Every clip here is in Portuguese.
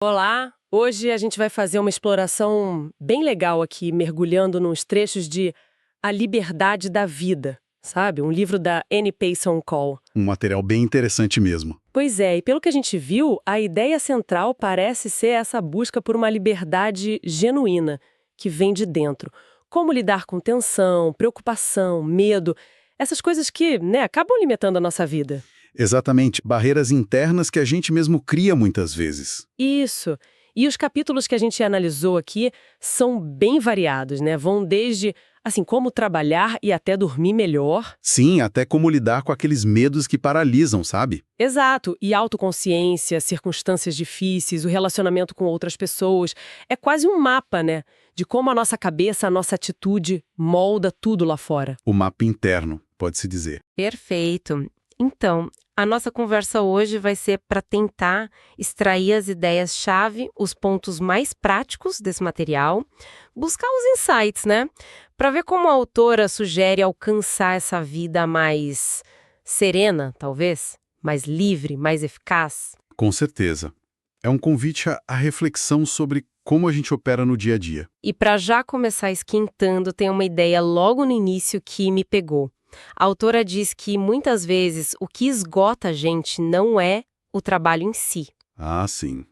Olá! Hoje a gente vai fazer uma exploração bem legal aqui, mergulhando nos trechos de A Liberdade da Vida, sabe? Um livro da Annie Payson Cole. Um material bem interessante mesmo. Pois é, e pelo que a gente viu, a ideia central parece ser essa busca por uma liberdade genuína, que vem de dentro. Como lidar com tensão, preocupação, medo, essas coisas que, acabam limitando a nossa vida. Exatamente, barreiras internas que a gente mesmo cria muitas vezes. Isso. E os capítulos que a gente analisou aqui são bem variados, né? Vão desde, assim, como trabalhar e até dormir melhor. Sim, até como lidar com aqueles medos que paralisam, sabe? Exato. E autoconsciência, circunstâncias difíceis, o relacionamento com outras pessoas. É quase um mapa, né? De como a nossa cabeça, a nossa atitude molda tudo lá fora. O mapa interno, pode-se dizer. Perfeito. Então, a nossa conversa hoje vai ser para tentar extrair as ideias-chave, os pontos mais práticos desse material, buscar os insights, né? Para ver como a autora sugere alcançar essa vida mais serena, talvez, mais livre, mais eficaz. Com certeza. É um convite à reflexão sobre como a gente opera no dia a dia. E para já começar esquentando, tem uma ideia logo no início que me pegou. A autora diz que, muitas vezes, o que esgota a gente não é o trabalho em si. Ah, sim.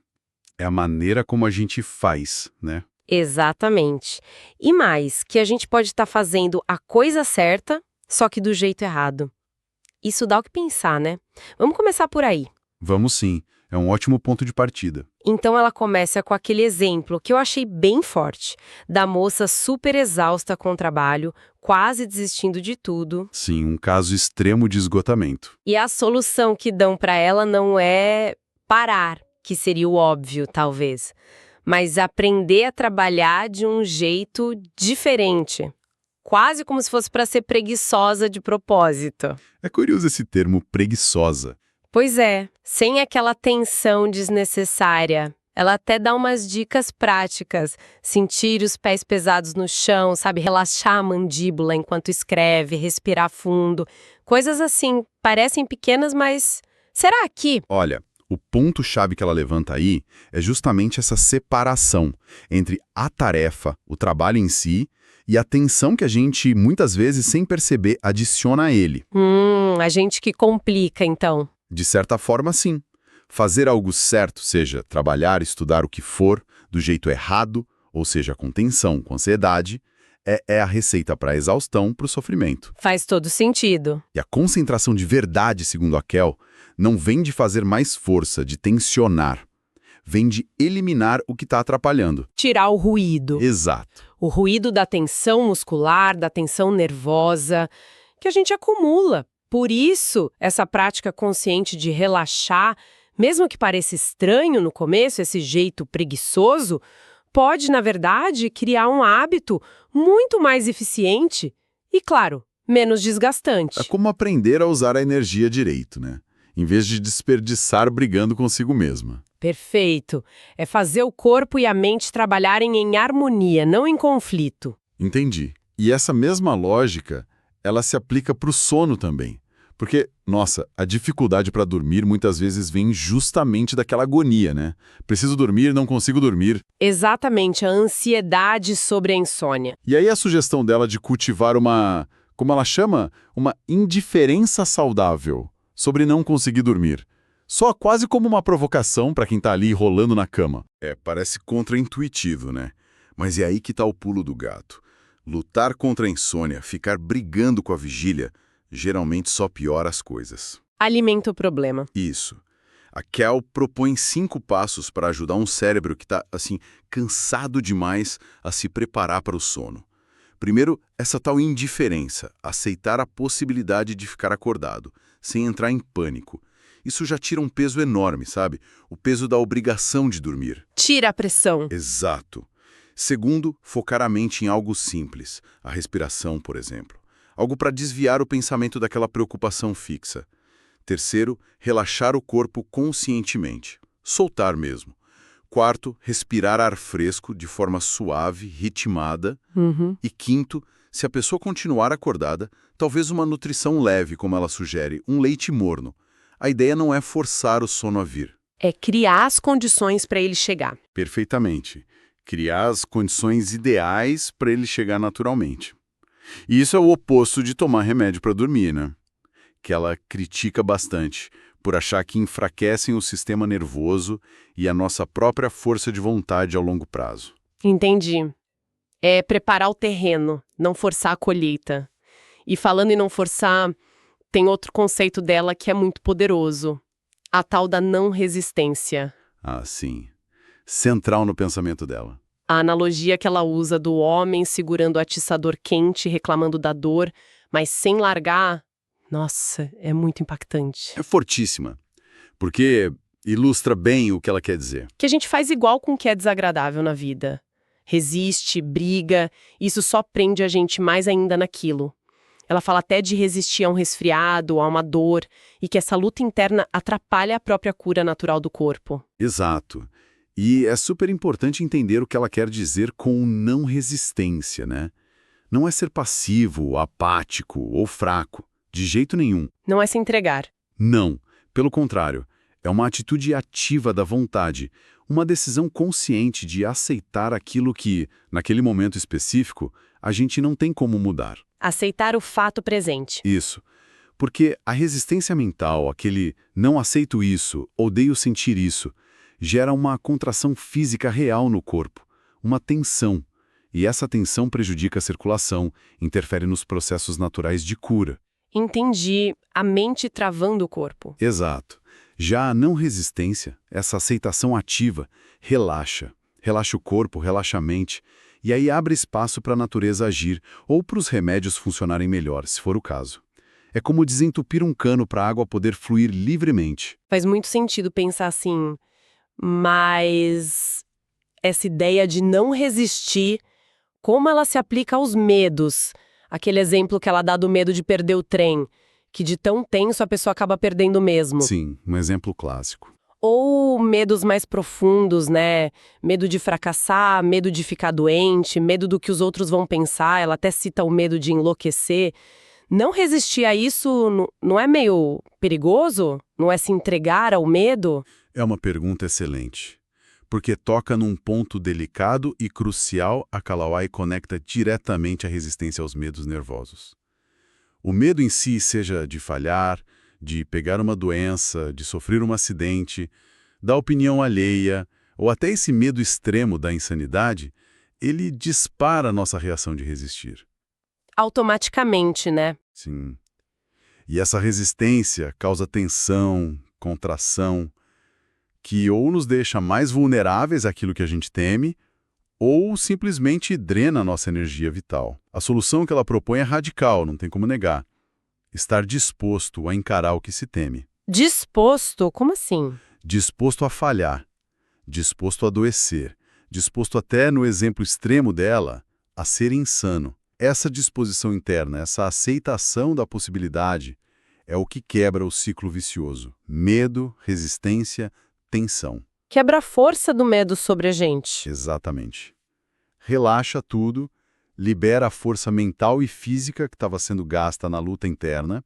É a maneira como a gente faz, né? Exatamente. E mais, que a gente pode estar fazendo a coisa certa, só que do jeito errado. Isso dá o que pensar, né? Vamos começar por aí. Vamos sim. É um ótimo ponto de partida. Então ela começa com aquele exemplo que eu achei bem forte, da moça super exausta com o trabalho, quase desistindo de tudo. Sim, um caso extremo de esgotamento. E a solução que dão para ela não é parar, que seria o óbvio, talvez, mas aprender a trabalhar de um jeito diferente. Quase como se fosse para ser preguiçosa de propósito. É curioso esse termo preguiçosa. Pois é, sem aquela tensão desnecessária. Ela até dá umas dicas práticas. Sentir os pés pesados no chão, sabe? Relaxar a mandíbula enquanto escreve, respirar fundo. Coisas assim, parecem pequenas, mas será que? Olha, o ponto-chave que ela levanta aí é justamente essa separação entre a tarefa, o trabalho em si, e a tensão que a gente, muitas vezes, sem perceber, adiciona a ele. A gente que complica, então. De certa forma, sim. Fazer algo certo, seja trabalhar, estudar o que for, do jeito errado, ou seja, com tensão, com ansiedade, é a receita para a exaustão, para o sofrimento. Faz todo sentido. E a concentração de verdade, segundo a Kel, não vem de fazer mais força, de tensionar. Vem de eliminar o que está atrapalhando. Tirar o ruído. Exato. O ruído da tensão muscular, da tensão nervosa, que a gente acumula. Por isso, essa prática consciente de relaxar, mesmo que pareça estranho no começo, esse jeito preguiçoso, pode, na verdade, criar um hábito muito mais eficiente e, claro, menos desgastante. É como aprender a usar a energia direito, né? Em vez de desperdiçar brigando consigo mesma. Perfeito. É fazer o corpo e a mente trabalharem em harmonia, não em conflito. Entendi. E essa mesma lógica, ela se aplica para o sono também. Porque, nossa, a dificuldade para dormir muitas vezes vem justamente daquela agonia, né? Preciso dormir, não consigo dormir. Exatamente, a ansiedade sobre a insônia. E aí a sugestão dela de cultivar uma, como ela chama, uma indiferença saudável sobre não conseguir dormir. Só quase como uma provocação para quem tá ali rolando na cama. Parece contraintuitivo, né? Mas é aí que tá o pulo do gato. Lutar contra a insônia, ficar brigando com a vigília, geralmente só piora as coisas. Alimenta o problema. Isso. A Kel propõe 5 passos para ajudar um cérebro que está, assim, cansado demais a se preparar para o sono. Primeiro, essa tal indiferença, aceitar a possibilidade de ficar acordado, sem entrar em pânico. Isso já tira um peso enorme, sabe? O peso da obrigação de dormir. Tira a pressão. Exato. Segundo, focar a mente em algo simples, a respiração, por exemplo. Algo para desviar o pensamento daquela preocupação fixa. Terceiro, relaxar o corpo conscientemente. Soltar mesmo. Quarto, respirar ar fresco de forma suave, ritmada. E quinto, se a pessoa continuar acordada, talvez uma nutrição leve, como ela sugere, um leite morno. A ideia não é forçar o sono a vir. É criar as condições para ele chegar. Perfeitamente. Criar as condições ideais para ele chegar naturalmente. E isso é o oposto de tomar remédio para dormir, né? Que ela critica bastante, por achar que enfraquecem o sistema nervoso e a nossa própria força de vontade ao longo prazo. Entendi. É preparar o terreno, não forçar a colheita. E falando em não forçar, tem outro conceito dela que é muito poderoso. A tal da não resistência. Ah, sim. Central no pensamento dela. A analogia que ela usa do homem segurando o atiçador quente, reclamando da dor, mas sem largar, nossa, é muito impactante. É fortíssima, porque ilustra bem o que ela quer dizer. Que a gente faz igual com o que é desagradável na vida. Resiste, briga, isso só prende a gente mais ainda naquilo. Ela fala até de resistir a um resfriado, a uma dor, e que essa luta interna atrapalha a própria cura natural do corpo. Exato. E é super importante entender o que ela quer dizer com não resistência, né? Não é ser passivo, apático ou fraco, de jeito nenhum. Não é se entregar. Não. Pelo contrário, é uma atitude ativa da vontade, uma decisão consciente de aceitar aquilo que, naquele momento específico, a gente não tem como mudar. Aceitar o fato presente. Isso. Porque a resistência mental, aquele não aceito isso, odeio sentir isso, gera uma contração física real no corpo, uma tensão. E essa tensão prejudica a circulação, interfere nos processos naturais de cura. Entendi. A mente travando o corpo. Exato. Já a não resistência, essa aceitação ativa, relaxa. Relaxa o corpo, relaxa a mente. E aí abre espaço para a natureza agir ou para os remédios funcionarem melhor, se for o caso. É como desentupir um cano para a água poder fluir livremente. Faz muito sentido pensar assim, mas essa ideia de não resistir, como ela se aplica aos medos? Aquele exemplo que ela dá do medo de perder o trem, que de tão tenso a pessoa acaba perdendo mesmo. Sim, um exemplo clássico. Ou medos mais profundos, né? Medo de fracassar, medo de ficar doente, medo do que os outros vão pensar. Ela até cita o medo de enlouquecer. Não resistir a isso não é meio perigoso? Não é se entregar ao medo? É uma pergunta excelente, porque toca num ponto delicado e crucial. A Kalawai conecta diretamente a resistência aos medos nervosos. O medo em si, seja de falhar, de pegar uma doença, de sofrer um acidente, da opinião alheia, ou até esse medo extremo da insanidade, ele dispara a nossa reação de resistir. Automaticamente, né? Sim. E essa resistência causa tensão, contração, que ou nos deixa mais vulneráveis àquilo que a gente teme, ou simplesmente drena a nossa energia vital. A solução que ela propõe é radical, não tem como negar. Estar disposto a encarar o que se teme. Disposto? Como assim? Disposto a falhar, disposto a adoecer, disposto até, no exemplo extremo dela, a ser insano. Essa disposição interna, essa aceitação da possibilidade, é o que quebra o ciclo vicioso. Medo, resistência, tensão. Quebra a força do medo sobre a gente. Exatamente. Relaxa tudo, libera a força mental e física que estava sendo gasta na luta interna.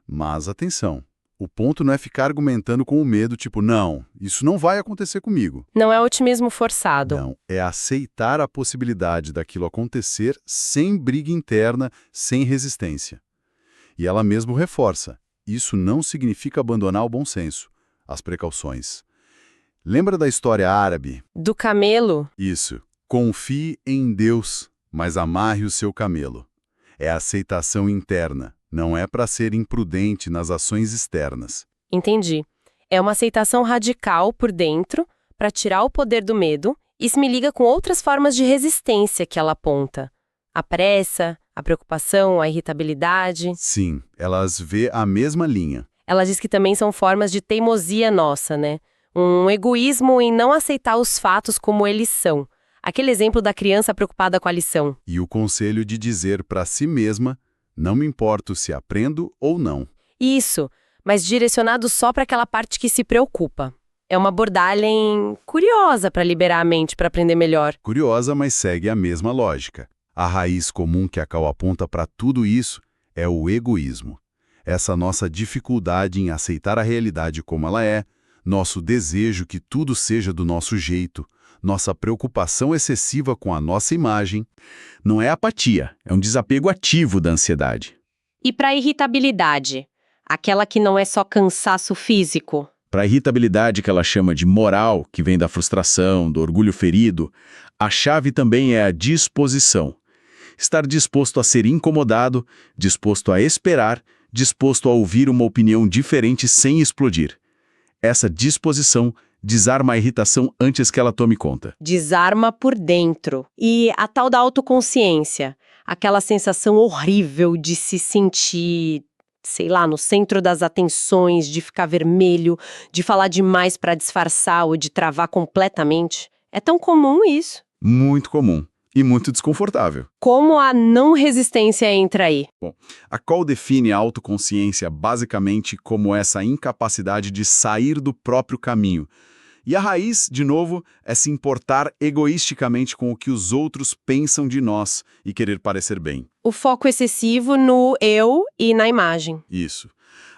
Mas atenção, o ponto não é ficar argumentando com o medo, tipo, não, isso não vai acontecer comigo. Não é otimismo forçado. Não, é aceitar a possibilidade daquilo acontecer sem briga interna, sem resistência. E ela mesmo reforça, isso não significa abandonar o bom senso, as precauções. Lembra da história árabe? Do camelo? Isso. Confie em Deus, mas amarre o seu camelo. É a aceitação interna, não é para ser imprudente nas ações externas. Entendi. É uma aceitação radical por dentro para tirar o poder do medo. Isso me liga com outras formas de resistência que ela aponta. A pressa, a preocupação, a irritabilidade. Sim, elas vê a mesma linha. Ela diz que também são formas de teimosia nossa, né? Um egoísmo em não aceitar os fatos como eles são. Aquele exemplo da criança preocupada com a lição. E o conselho de dizer para si mesma, não me importo se aprendo ou não. Isso, mas direcionado só para aquela parte que se preocupa. É uma abordagem curiosa para liberar a mente, para aprender melhor. Curiosa, mas segue a mesma lógica. A raiz comum que a Cal aponta para tudo isso é o egoísmo. Essa nossa dificuldade em aceitar a realidade como ela é, Nosso desejo que tudo seja do nosso jeito, nossa preocupação excessiva com a nossa imagem, não é apatia, é um desapego ativo da ansiedade. E para a irritabilidade? Aquela que não é só cansaço físico? Para a irritabilidade que ela chama de moral, que vem da frustração, do orgulho ferido, a chave também é a disposição. Estar disposto a ser incomodado, disposto a esperar, disposto a ouvir uma opinião diferente sem explodir. Essa disposição desarma a irritação antes que ela tome conta. Desarma por dentro. E a tal da autoconsciência, aquela sensação horrível de se sentir, sei lá, no centro das atenções, de ficar vermelho, de falar demais para disfarçar ou de travar completamente. É tão comum isso. Muito comum e muito desconfortável. Como a não resistência entra aí? A Cole define a autoconsciência basicamente como essa incapacidade de sair do próprio caminho. E a raiz, de novo, é se importar egoisticamente com o que os outros pensam de nós e querer parecer bem. O foco excessivo no eu e na imagem. Isso.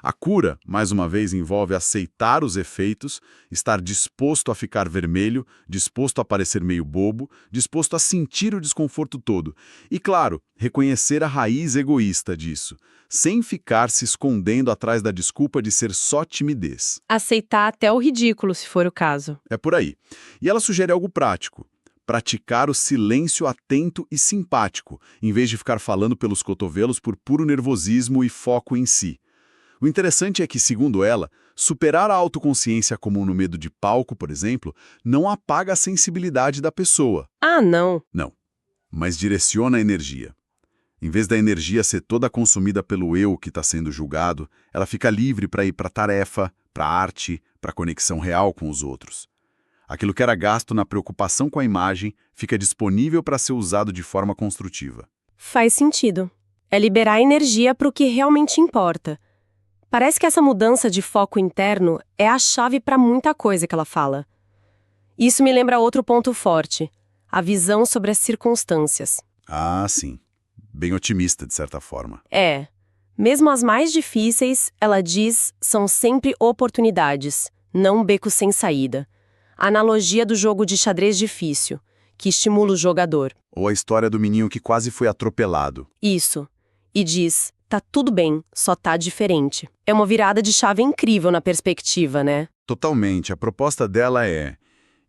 A cura, mais uma vez, envolve aceitar os efeitos, estar disposto a ficar vermelho, disposto a parecer meio bobo, disposto a sentir o desconforto todo. E, claro, reconhecer a raiz egoísta disso, sem ficar se escondendo atrás da desculpa de ser só timidez. Aceitar até o ridículo, se for o caso. É por aí. E ela sugere algo prático. Praticar o silêncio atento e simpático, em vez de ficar falando pelos cotovelos por puro nervosismo e foco em si. O interessante é que, segundo ela, superar a autoconsciência comum no medo de palco, por exemplo, não apaga a sensibilidade da pessoa. Ah, não. Não, mas direciona a energia. Em vez da energia ser toda consumida pelo eu que está sendo julgado, ela fica livre para ir para a tarefa, para a arte, para a conexão real com os outros. Aquilo que era gasto na preocupação com a imagem fica disponível para ser usado de forma construtiva. Faz sentido. É liberar energia para o que realmente importa. Parece que essa mudança de foco interno é a chave para muita coisa que ela fala. Isso me lembra outro ponto forte, a visão sobre as circunstâncias. Ah, sim. Bem otimista, de certa forma. É. Mesmo as mais difíceis, ela diz, são sempre oportunidades, não becos sem saída. A analogia do jogo de xadrez difícil, que estimula o jogador. Ou a história do menino que quase foi atropelado. Isso. E diz, tá tudo bem, só tá diferente. É uma virada de chave incrível na perspectiva, né? Totalmente. A proposta dela é,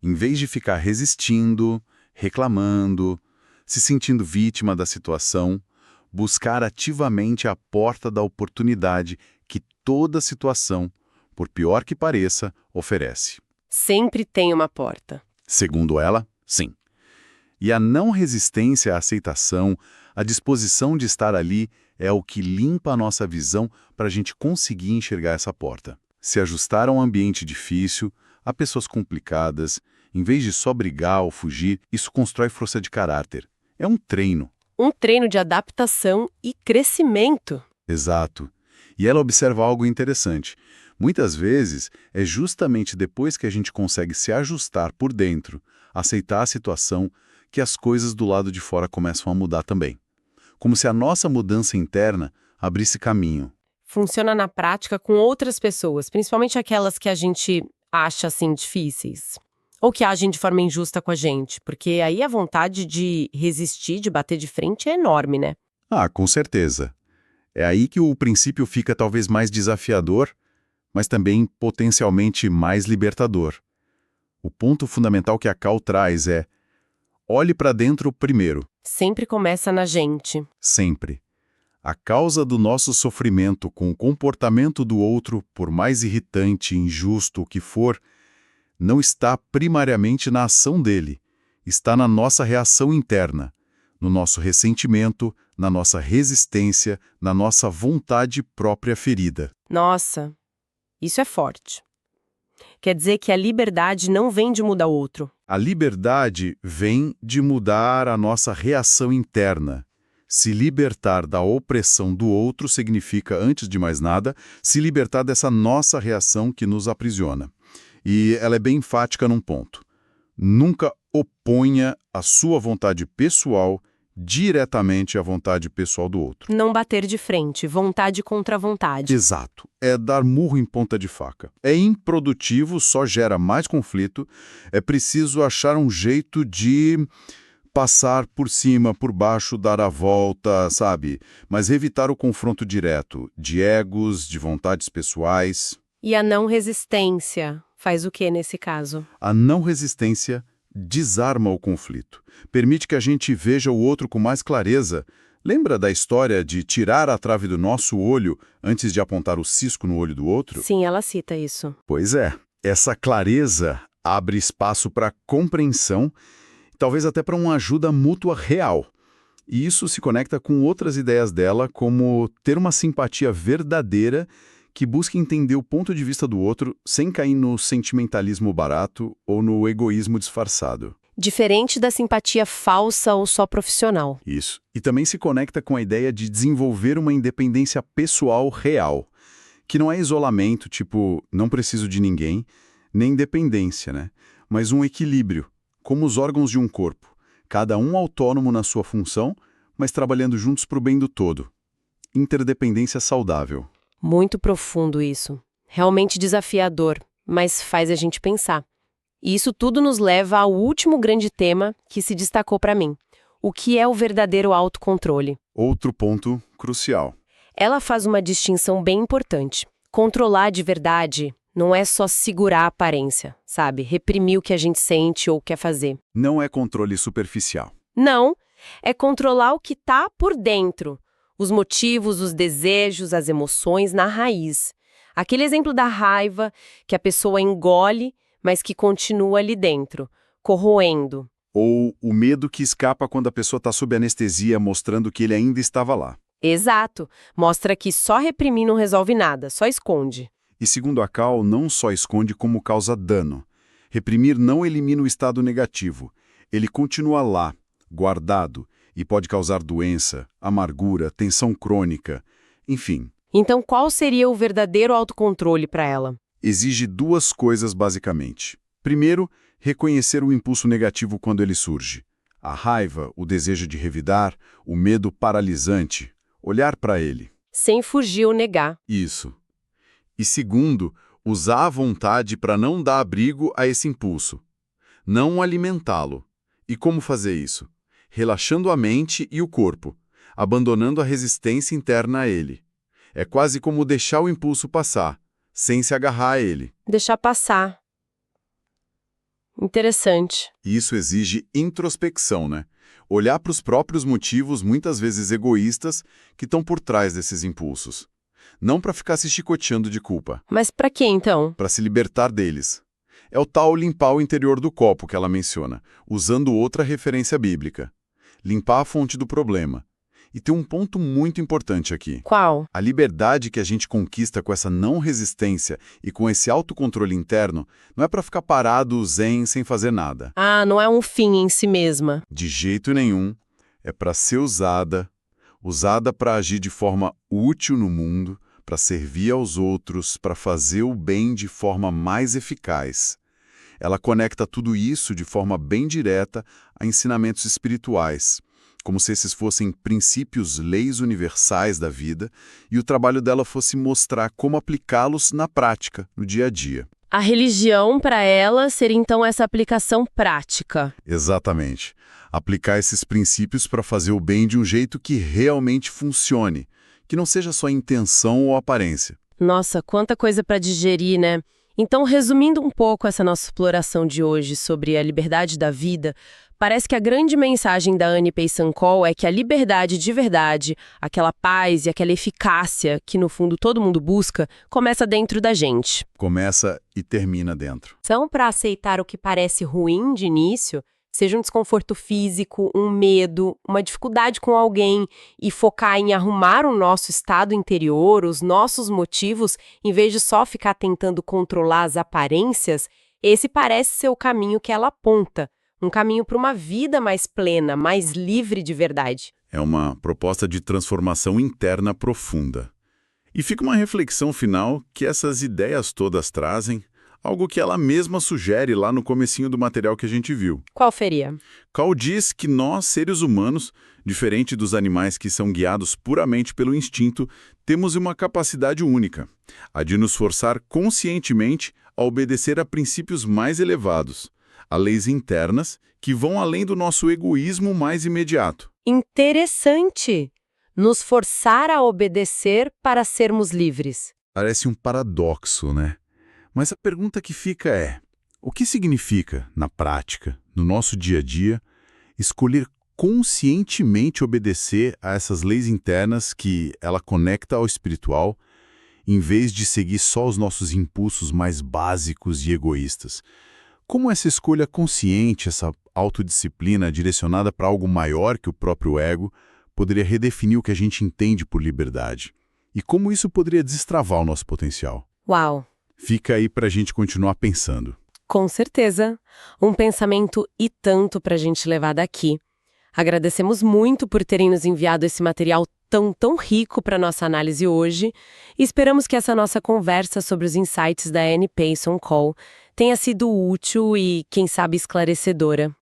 em vez de ficar resistindo, reclamando, se sentindo vítima da situação, buscar ativamente a porta da oportunidade que toda situação, por pior que pareça, oferece. Sempre tem uma porta. Segundo ela, sim. E a não resistência à aceitação, a disposição de estar ali, é o que limpa a nossa visão para a gente conseguir enxergar essa porta. Se ajustar a um ambiente difícil, a pessoas complicadas, em vez de só brigar ou fugir, isso constrói força de caráter. É um treino. Um treino de adaptação e crescimento. Exato. E ela observa algo interessante. Muitas vezes, é justamente depois que a gente consegue se ajustar por dentro, aceitar a situação, que as coisas do lado de fora começam a mudar também. Como se a nossa mudança interna abrisse caminho. Funciona na prática com outras pessoas, principalmente aquelas que a gente acha, assim, difíceis. Ou que agem de forma injusta com a gente, porque aí a vontade de resistir, de bater de frente é enorme, né? Ah, com certeza. É aí que o princípio fica talvez mais desafiador, mas também potencialmente mais libertador. O ponto fundamental que a Cal traz é: olhe para dentro primeiro. Sempre começa na gente. Sempre. A causa do nosso sofrimento com o comportamento do outro, por mais irritante e injusto que for, não está primariamente na ação dele, está na nossa reação interna, no nosso ressentimento, na nossa resistência, na nossa vontade própria ferida. Nossa, isso é forte. Quer dizer que a liberdade não vem de mudar o outro. A liberdade vem de mudar a nossa reação interna. Se libertar da opressão do outro significa, antes de mais nada, se libertar dessa nossa reação que nos aprisiona. E ela é bem enfática num ponto. Nunca oponha a sua vontade pessoal diretamente à vontade pessoal do outro. Não bater de frente, vontade contra vontade. Exato. É dar murro em ponta de faca. É improdutivo, só gera mais conflito. É preciso achar um jeito de passar por cima, por baixo, dar a volta, sabe? Mas evitar o confronto direto de egos, de vontades pessoais. E a não resistência faz o que nesse caso? A não resistência desarma o conflito. Permite que a gente veja o outro com mais clareza. Lembra da história de tirar a trave do nosso olho antes de apontar o cisco no olho do outro? Sim, ela cita isso. Pois é. Essa clareza abre espaço para compreensão, talvez até para uma ajuda mútua real. E isso se conecta com outras ideias dela, como ter uma simpatia verdadeira que busca entender o ponto de vista do outro sem cair no sentimentalismo barato ou no egoísmo disfarçado. Diferente da simpatia falsa ou só profissional. Isso. E também se conecta com a ideia de desenvolver uma independência pessoal real, que não é isolamento, tipo, não preciso de ninguém, nem dependência, né? Mas um equilíbrio, como os órgãos de um corpo, cada um autônomo na sua função, mas trabalhando juntos para o bem do todo. Interdependência saudável. Muito profundo isso. Realmente desafiador, mas faz a gente pensar. E isso tudo nos leva ao último grande tema que se destacou para mim. O que é o verdadeiro autocontrole? Outro ponto crucial. Ela faz uma distinção bem importante. Controlar de verdade não é só segurar a aparência, sabe? Reprimir o que a gente sente ou quer fazer. Não é controle superficial. Não, é controlar o que está por dentro. Os motivos, os desejos, as emoções na raiz. Aquele exemplo da raiva que a pessoa engole, mas que continua ali dentro, corroendo. Ou o medo que escapa quando a pessoa está sob anestesia, mostrando que ele ainda estava lá. Exato. Mostra que só reprimir não resolve nada, só esconde. E segundo a Cal, não só esconde como causa dano. Reprimir não elimina o estado negativo. Ele continua lá, guardado, e pode causar doença, amargura, tensão crônica, enfim. Então qual seria o verdadeiro autocontrole para ela? Exige duas coisas basicamente. Primeiro, reconhecer o impulso negativo quando ele surge. A raiva, o desejo de revidar, o medo paralisante. Olhar para ele. Sem fugir ou negar. Isso. E segundo, usar a vontade para não dar abrigo a esse impulso. Não alimentá-lo. E como fazer isso? Relaxando a mente e o corpo, abandonando a resistência interna a ele. É quase como deixar o impulso passar, sem se agarrar a ele. Deixar passar. Interessante. Isso exige introspecção, né? Olhar para os próprios motivos, muitas vezes egoístas, que estão por trás desses impulsos. Não para ficar se chicoteando de culpa. Mas para quê, então? Para se libertar deles. É o tal limpar o interior do copo que ela menciona, usando outra referência bíblica. Limpar a fonte do problema. E tem um ponto muito importante aqui. Qual? A liberdade que a gente conquista com essa não resistência e com esse autocontrole interno não é para ficar parado, zen, sem fazer nada. Ah, não é um fim em si mesma. De jeito nenhum. É para ser usada para agir de forma útil no mundo, para servir aos outros, para fazer o bem de forma mais eficaz. Ela conecta tudo isso de forma bem direta a ensinamentos espirituais, como se esses fossem princípios, leis universais da vida, e o trabalho dela fosse mostrar como aplicá-los na prática, no dia a dia. A religião, para ela, seria então essa aplicação prática. Exatamente. Aplicar esses princípios para fazer o bem de um jeito que realmente funcione, que não seja só intenção ou aparência. Nossa, quanta coisa para digerir, né? Então, resumindo um pouco essa nossa exploração de hoje sobre a liberdade da vida, parece que a grande mensagem da Annie Payson-Cole é que a liberdade de verdade, aquela paz e aquela eficácia que, no fundo, todo mundo busca, começa dentro da gente. Começa e termina dentro. São para aceitar o que parece ruim de início, seja um desconforto físico, um medo, uma dificuldade com alguém, e focar em arrumar o nosso estado interior, os nossos motivos, em vez de só ficar tentando controlar as aparências, esse parece ser o caminho que ela aponta. Um caminho para uma vida mais plena, mais livre de verdade. É uma proposta de transformação interna profunda. E fica uma reflexão final que essas ideias todas trazem, algo que ela mesma sugere lá no comecinho do material que a gente viu. Qual seria? Cal diz que nós, seres humanos, diferente dos animais que são guiados puramente pelo instinto, temos uma capacidade única, a de nos forçar conscientemente a obedecer a princípios mais elevados, a leis internas que vão além do nosso egoísmo mais imediato. Interessante! Nos forçar a obedecer para sermos livres. Parece um paradoxo, né? Mas a pergunta que fica é: o que significa, na prática, no nosso dia a dia, escolher conscientemente obedecer a essas leis internas que ela conecta ao espiritual, em vez de seguir só os nossos impulsos mais básicos e egoístas? Como essa escolha consciente, essa autodisciplina direcionada para algo maior que o próprio ego, poderia redefinir o que a gente entende por liberdade? E como isso poderia destravar o nosso potencial? Uau! Fica aí para a gente continuar pensando. Com certeza. Um pensamento e tanto para a gente levar daqui. Agradecemos muito por terem nos enviado esse material tão rico para nossa análise hoje e esperamos que essa nossa conversa sobre os insights da Annie Payson Cole tenha sido útil e, quem sabe, esclarecedora.